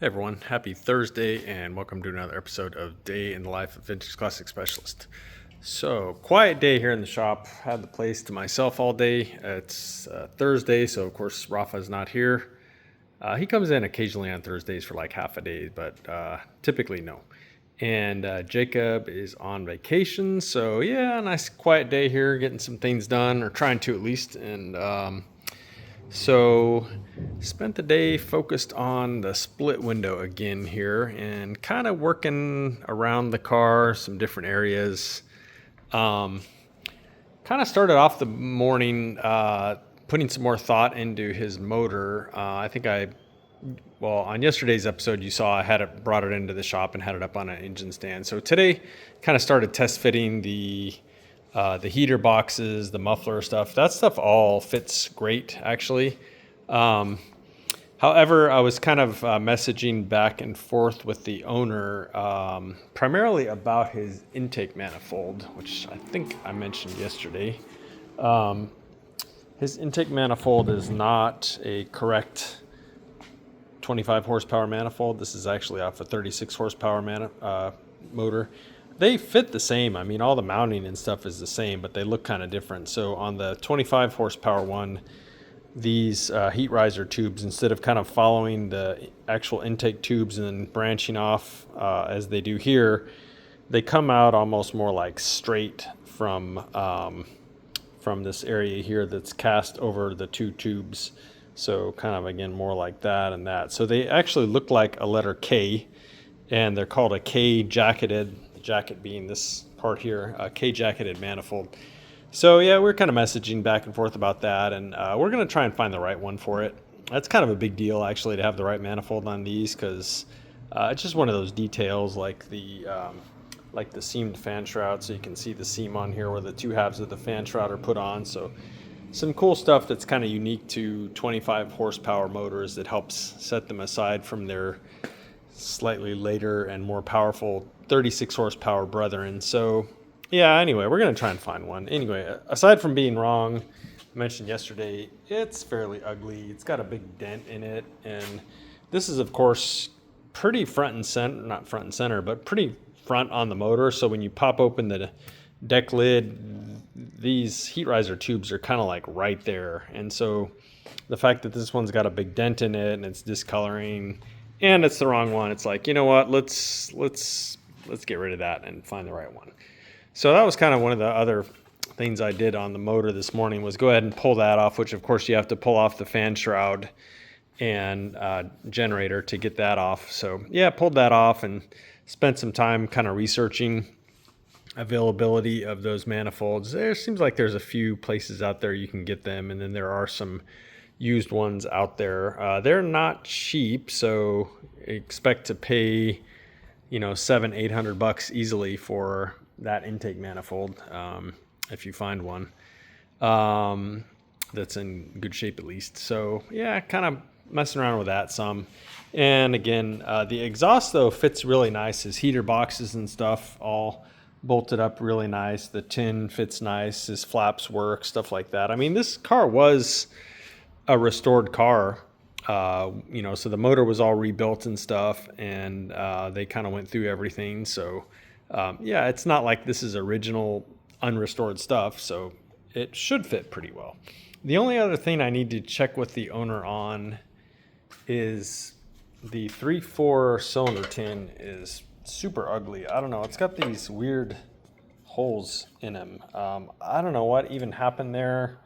Hey everyone, happy Thursday and welcome to another episode of Day in the Life of Vintage Classic Specialist. So, quiet day here in the shop. Had the place to myself all day. It's Thursday, so of course Rafa's not here. He comes in occasionally on Thursdays for like half a day, but typically no. And Jacob is on vacation, so yeah, nice quiet day here, getting some things done, or trying to at least. And spent the day focused on the split window again here and kind of working around the car, some different areas. Um, Kind of started off the morning putting some more thought into his motor. On yesterday's episode, you saw I had it brought it into the shop and had it up on an engine stand. So today, kind of started test fitting the heater boxes, the muffler stuff. That stuff all fits great, actually. Um, However, I was kind of messaging back and forth with the owner, primarily about his intake manifold, which I think I mentioned yesterday. Um, his intake manifold is not a correct 25 horsepower manifold. This is actually off a 36 horsepower motor. They fit the same. I mean, all the mounting and stuff is the same, but they look kind of different. So on the 25 horsepower one, these heat riser tubes, instead of kind of following the actual intake tubes and then branching off as they do here, they come out almost more like straight from this area here that's cast over the two tubes. So kind of again more like that and that. So they actually look like a letter K, and they're called a K jacketed. The jacket being this part here, a K jacketed manifold. So yeah, we're kind of messaging back and forth about that, and we're going to try and find the right one for it. That's kind of a big deal actually to have the right manifold on these, because it's just one of those details like the seamed fan shroud. So you can see the seam on here where the two halves of the fan shroud are put on. So some cool stuff that's kind of unique to 25 horsepower motors that helps set them aside from their slightly later and more powerful 36 horsepower brethren. So yeah, anyway, we're going to try and find one. Anyway, aside from being wrong, I mentioned yesterday, it's fairly ugly. It's got a big dent in it. And this is, of course, pretty front and center, not front and center, but pretty front on the motor. So when you pop open the deck lid, these heat riser tubes are kind of like right there. And so the fact that this one's got a big dent in it and it's discoloring and it's the wrong one, it's like, you know what, let's get rid of that and find the right one. So that was kind of one of the other things I did on the motor this morning, was go ahead and pull that off, which of course you have to pull off the fan shroud and generator to get that off. So yeah, pulled that off and spent some time kind of researching availability of those manifolds. There seems like there's a few places out there you can get them, and then there are some used ones out there. They're not cheap, so expect to pay, $700-800 easily for that intake manifold, if you find one that's in good shape at least. So yeah, kind of messing around with that some. And again, the exhaust though fits really nice. His heater boxes and stuff all bolted up really nice. The tin fits nice. His flaps work, stuff like that. I mean, this car was a restored car. So the motor was all rebuilt and stuff, and they kind of went through everything. So yeah, it's not like this is original unrestored stuff, so it should fit pretty well. The only other thing I need to check with the owner on is the 3/4 cylinder tin is super ugly. I don't know, it's got these weird holes in them. I don't know what even happened there.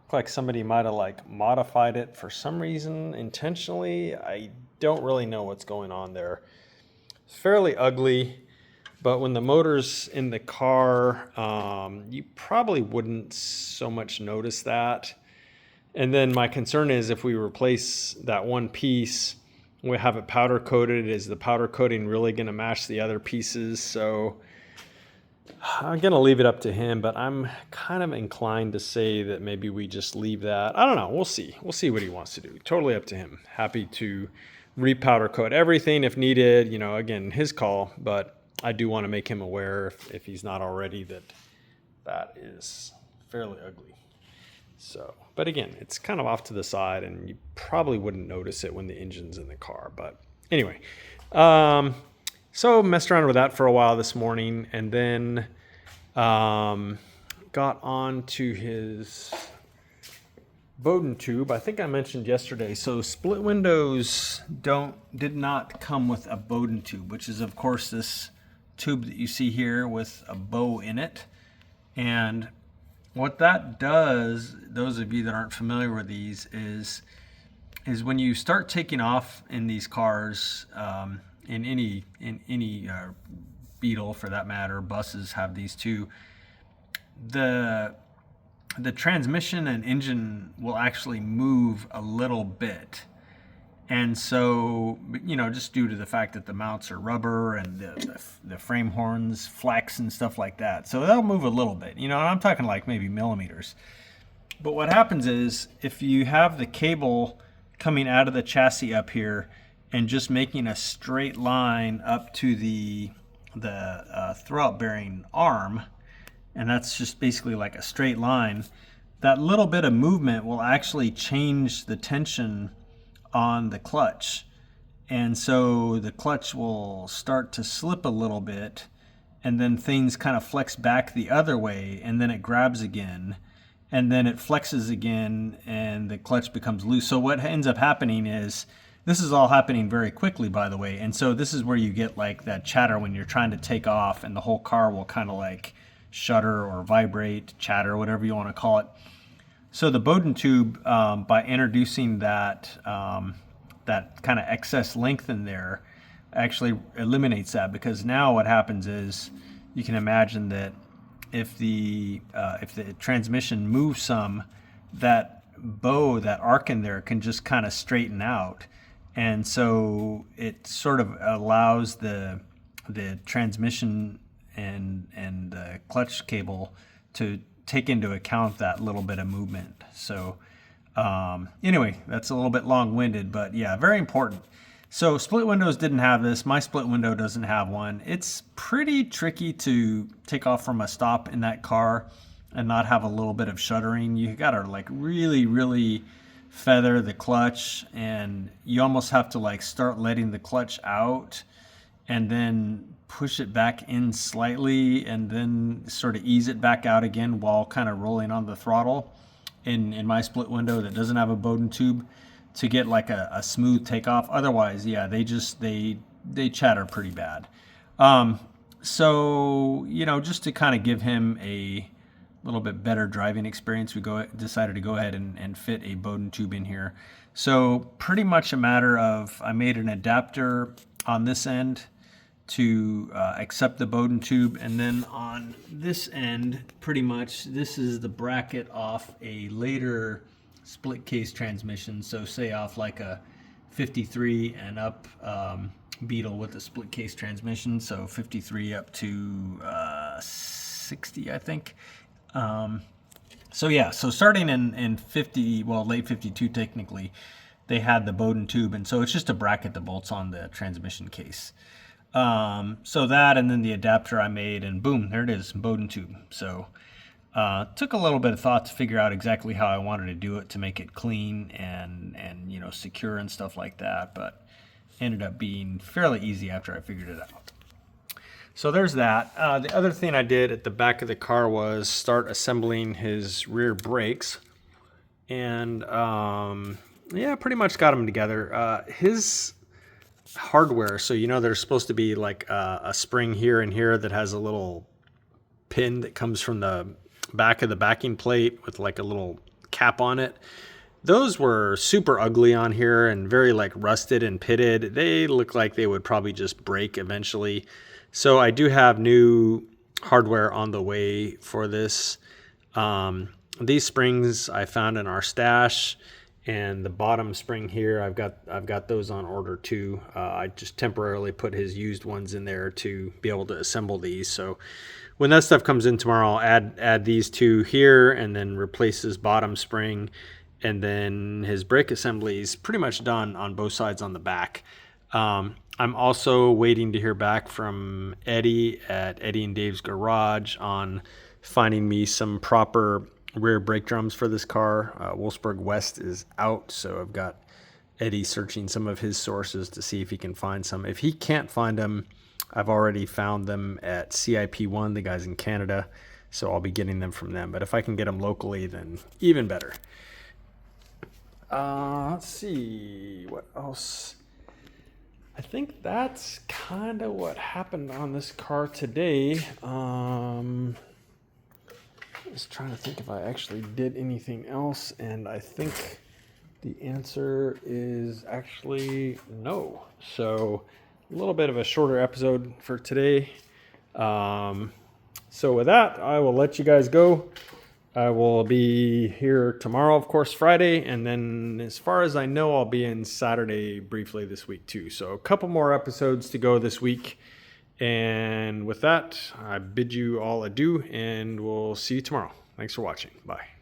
Looked like somebody might have modified it for some reason intentionally. I don't really know what's going on there. It's fairly ugly. But when the motor's in the car, you probably wouldn't so much notice that. And then my concern is if we replace that one piece, we have it powder coated, is the powder coating really going to match the other pieces? So I'm going to leave it up to him, but I'm kind of inclined to say that maybe we just leave that. I don't know. We'll see. We'll see what he wants to do. Totally up to him. Happy to repowder coat everything if needed. Again, his call, but I do want to make him aware, if he's not already, that is fairly ugly. So, but again, it's kind of off to the side, and you probably wouldn't notice it when the engine's in the car. But Anyway, so messed around with that for a while this morning, and then got on to his Bowden tube. I think I mentioned yesterday. So split windows did not come with a Bowden tube, which is of course this tube that you see here with a bow in it. And what that does, those of you that aren't familiar with these, is when you start taking off in these cars, in any Beetle for that matter, buses have these too. The transmission and engine will actually move a little bit. And so, just due to the fact that the mounts are rubber and the frame horns flex and stuff like that. So they'll move a little bit, and I'm talking like maybe millimeters. But what happens is if you have the cable coming out of the chassis up here and just making a straight line up to the throwout bearing arm, and that's just basically like a straight line, that little bit of movement will actually change the tension on the clutch. And so the clutch will start to slip a little bit, and then things kind of flex back the other way, and then it grabs again, and then it flexes again, and the clutch becomes loose. So what ends up happening is, this is all happening very quickly, by the way, and so this is where you get like that chatter when you're trying to take off, and the whole car will kind of like shudder or vibrate, chatter, whatever you want to call it. So the Bowden tube, by introducing that kind of excess length in there, actually eliminates that, because now what happens is, you can imagine that if the transmission moves some, that bow, that arc in there can just kind of straighten out, and so it sort of allows the transmission and the clutch cable to take into account that little bit of movement. So anyway, that's a little bit long-winded, but yeah, very important. So split windows didn't have this. My split window doesn't have one. It's pretty tricky to take off from a stop in that car and not have a little bit of shuddering. You gotta like really, really feather the clutch, and you almost have to like start letting the clutch out and then push it back in slightly and then sort of ease it back out again while kind of rolling on the throttle in my split window that doesn't have a Bowden tube, to get like a smooth takeoff. Otherwise, yeah, they chatter pretty bad. So just to kind of give him a little bit better driving experience, we decided to go ahead and fit a Bowden tube in here. So pretty much a matter of, I made an adapter on this end to accept the Bowden tube, and then on this end, pretty much this is the bracket off a later split case transmission. So say off like a 53 and up Beetle with a split case transmission, so 53 up to 60, I think. So yeah, so starting in 50, well, late 52 technically, they had the Bowden tube, and so it's just a bracket that bolts on the transmission case. So that, and then the adapter I made, and boom, there it is, Bowden tube. So took a little bit of thought to figure out exactly how I wanted to do it to make it clean and secure and stuff like that, but ended up being fairly easy after I figured it out. So there's that. The other thing I did at the back of the car was start assembling his rear brakes, and yeah, pretty much got them together. His hardware, so there's supposed to be like a spring here and here that has a little pin that comes from the back of the backing plate with like a little cap on it. Those were super ugly on here and very like rusted and pitted. They look like they would probably just break eventually. So I do have new hardware on the way for this. These springs I found in our stash, and the bottom spring here, I've got those on order too. I just temporarily put his used ones in there to be able to assemble these. So when that stuff comes in tomorrow, I'll add these two here and then replace his bottom spring, and then his brake assembly is pretty much done on both sides on the back. I'm also waiting to hear back from Eddie at Eddie and Dave's Garage on finding me some proper rear brake drums for this car. Wolfsburg West is out, so I've got Eddie searching some of his sources to see if he can find some. If he can't find them, I've already found them at CIP1, the guys in Canada, so I'll be getting them from them. But if I can get them locally, then even better. Let's see, what else? I think that's kind of what happened on this car today. Just trying to think if I actually did anything else, and I think the answer is actually no. So a little bit of a shorter episode for today. So with that, I will let you guys go. I will be here tomorrow, of course, Friday. And then as far as I know, I'll be in Saturday briefly this week too. So a couple more episodes to go this week. And with that, I bid you all adieu, and we'll see you tomorrow. Thanks for watching. Bye.